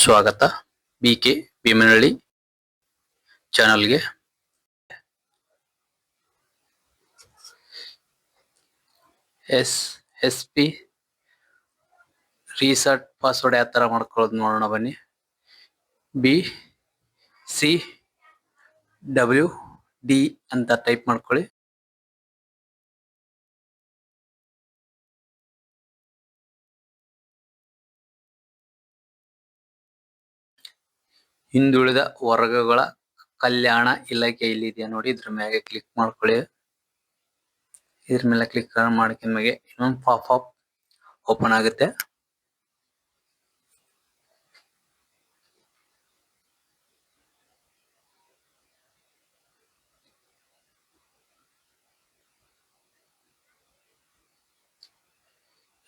ಸ್ವಾಗತ ಬಿಕೆ ಭೀಮನಹಳ್ಳಿ ಚಾನಲ್ಗೆ. S P reset password ಯಾವ ತರ ಮಾಡ್ಕೊಳ್ಳೋದು ನೋಡೋಣ ಬನ್ನಿ. BCWD ಅಂತ ಟೈಪ್ ಮಾಡ್ಕೊಳ್ಳಿ. ಹಿಂದುಳಿದ ವರ್ಗಗಳ ಕಲ್ಯಾಣ ಇಲಾಖೆ ಇಲ್ಲಿದೆಯಾ ನೋಡಿ, ಇದ್ರ ಮೇಲೆ ಕ್ಲಿಕ್ ಮಾಡ್ಕೊಳ್ಳಿ. ಇದ್ರ ಮೇಲೆ ಕ್ಲಿಕ್ ಮಾಡ್ಕೊಂಡ್ಮೇಲೆ ಇನ್ನೊಂದು ಪಾಪ್ ಓಪನ್ ಆಗುತ್ತೆ.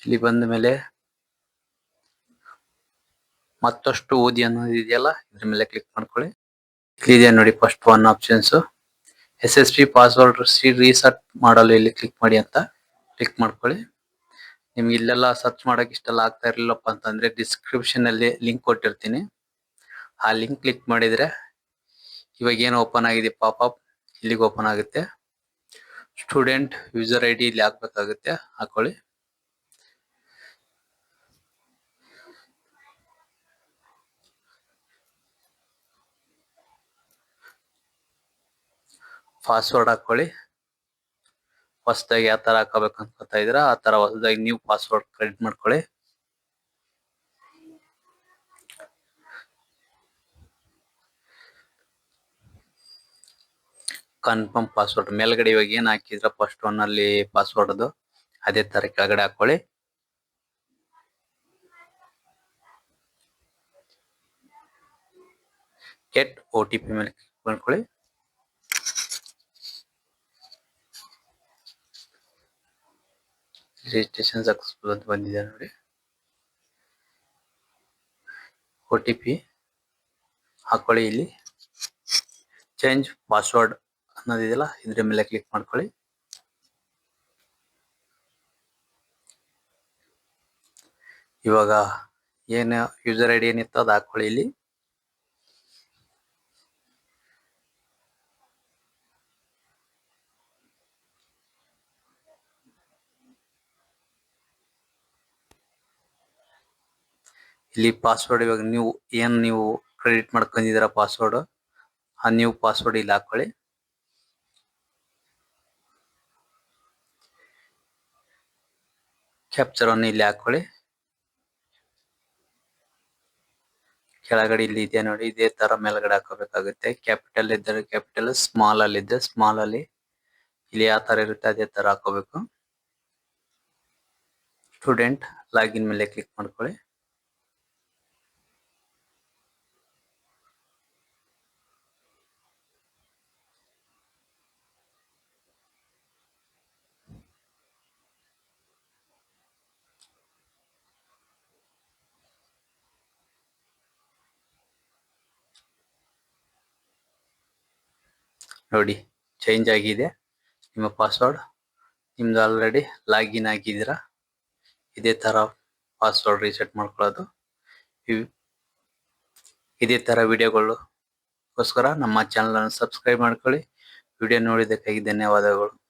ಇಲ್ಲಿ ಬಂದ ಮೇಲೆ ಮತ್ತಷ್ಟು ಓದಿ ಅನ್ನೋದು ಇದೆಯಲ್ಲ, ಇದ್ರ ಮೇಲೆ ಕ್ಲಿಕ್ ಮಾಡ್ಕೊಳ್ಳಿ. ಇಲ್ಲಿದೆ ನೋಡಿ first one options, SSP password reset ಮಾಡಲು ಇಲ್ಲಿ ಕ್ಲಿಕ್ ಮಾಡಿ ಅಂತ ಕ್ಲಿಕ್ ಮಾಡ್ಕೊಳ್ಳಿ. ನಿಮ್ಗೆ ಇಲ್ಲೆಲ್ಲ ಸರ್ಚ್ ಮಾಡಕ್ ಇಷ್ಟೆಲ್ಲ ಆಗ್ತಾ ಇರ್ಲಿಲ್ಲಪ್ಪ ಅಂತಂದ್ರೆ ಡಿಸ್ಕ್ರಿಪ್ಷನ್ ಅಲ್ಲಿ ಲಿಂಕ್ ಕೊಟ್ಟಿರ್ತೀನಿ. ಆ ಲಿಂಕ್ ಕ್ಲಿಕ್ ಮಾಡಿದ್ರೆ ಇವಾಗ ಏನು ಓಪನ್ ಆಗಿದೆ ಪಾಪ್ ಇಲ್ಲಿಗೆ ಓಪನ್ ಆಗುತ್ತೆ. ಸ್ಟೂಡೆಂಟ್ ಯೂಸರ್ ID ಇಲ್ಲಿ ಹಾಕ್ಬೇಕಾಗುತ್ತೆ, ಹಾಕೊಳ್ಳಿ. ಪಾಸ್ವರ್ಡ್ ಹಾಕೊಳ್ಳಿ. ಹೊಸದಾಗಿ ಯಾವ ತರ ಹಾಕಬೇಕು ಅನ್ಕೋತಾ ಇದ್ರ ಆ ತರ ಹೊಸದಾಗಿ ನ್ಯೂ ಪಾಸ್ವರ್ಡ್ ಕ್ರಿಯೇಟ್ ಮಾಡ್ಕೊಳ್ಳಿ. ಕನ್ಫರ್ಮ್ ಪಾಸ್ವರ್ಡ್ ಮೇಲ್ಗಡೆ ಇವಾಗ ಏನ್ ಹಾಕಿದ್ರ ಫಸ್ಟ್ ಒನ್ ಅಲ್ಲಿ ಪಾಸ್ವರ್ಡ್ ಅದು ಅದೇ ತರ ಕೆಳಗಡೆ ಹಾಕೊಳ್ಳಿ. ಗೆಟ್ OTP ಮೇಲೆ ಕ್ಲಿಕ್ ಮಾಡ್ಕೊಳ್ಳಿ. ರಿಜಿಸ್ಟ್ರೇಷನ್ ಸಕ್ಸಸ್ಫುಲ್ ಅಂತ ಬಂದಿದೆ ನೋಡಿ. OTP ಹಾಕೊಳ್ಳಿ. ಇಲ್ಲಿ ಚೇಂಜ್ ಪಾಸ್ವರ್ಡ್ ಅನ್ನೋದಿದೆಯಲ್ಲ ಇದ್ರ ಮೇಲೆ ಕ್ಲಿಕ್ ಮಾಡ್ಕೊಳ್ಳಿ. ಇವಾಗ ಏನು ಯೂಸರ್ ID ಏನಿತ್ತು ಅದು ಹಾಕೊಳ್ಳಿ. ಇಲ್ಲಿ ಇಲ್ಲಿ ಪಾಸ್ವರ್ಡ್ ಇವಾಗ ನೀವು ಕ್ರೆಡಿಟ್ ಮಾಡ್ಕೊಂಡಿದ್ದೀರಾ ಪಾಸ್ವರ್ಡ್, ಆ ನ್ಯೂ ಪಾಸ್ವರ್ಡ್ ಇಲ್ಲಿ ಹಾಕೊಳ್ಳಿ. ಕ್ಯಾಪ್ಚರ್ ಅನ್ನು ಇಲ್ಲಿ ಹಾಕೊಳ್ಳಿ. ಕೆಳಗಡೆ ಇಲ್ಲಿ ಇದೆ ನೋಡಿ, ಇದೇ ತರ ಮೇಲ್ಗಡೆ ಹಾಕೋಬೇಕಾಗುತ್ತೆ. ಕ್ಯಾಪಿಟಲ್ ಇದ್ದರೆ ಕ್ಯಾಪಿಟಲ್, ಸ್ಮಾಲ್ ಅಲ್ಲಿ ಇದ್ದರೆ ಸ್ಮಾಲ್ ಅಲ್ಲಿ, ಇಲ್ಲಿ ಯಾವ ತರ ಇರುತ್ತೆ ಅದೇ ತರ ಹಾಕೋಬೇಕು. ಸ್ಟೂಡೆಂಟ್ ಲಾಗಿನ್ ಮೇಲೆ ಕ್ಲಿಕ್ ಮಾಡ್ಕೊಳ್ಳಿ. ನೋಡಿ ಚೇಂಜ್ ಆಗಿದೆ ನಿಮ್ಮ ಪಾಸ್ವರ್ಡ್. ನಿಮ್ದು ಆಲ್ರೆಡಿ ಲಾಗಿನ್ ಆಗಿದ್ದೀರಾ. ಇದೇ ತರ ಪಾಸ್ವರ್ಡ್ ರೀಸೆಟ್ ಮಾಡ್ಕೊಳ್ಳೋದು. ಇದೇ ತರ ವಿಡಿಯೋಗಳಿಗೋಸ್ಕರ ನಮ್ಮ ಚಾನಲ್ ಅನ್ನು ಸಬ್ಸ್ಕ್ರೈಬ್ ಮಾಡ್ಕೊಳ್ಳಿ. ವಿಡಿಯೋ ನೋಡಿದ್ದಕ್ಕಾಗಿ ಧನ್ಯವಾದಗಳು.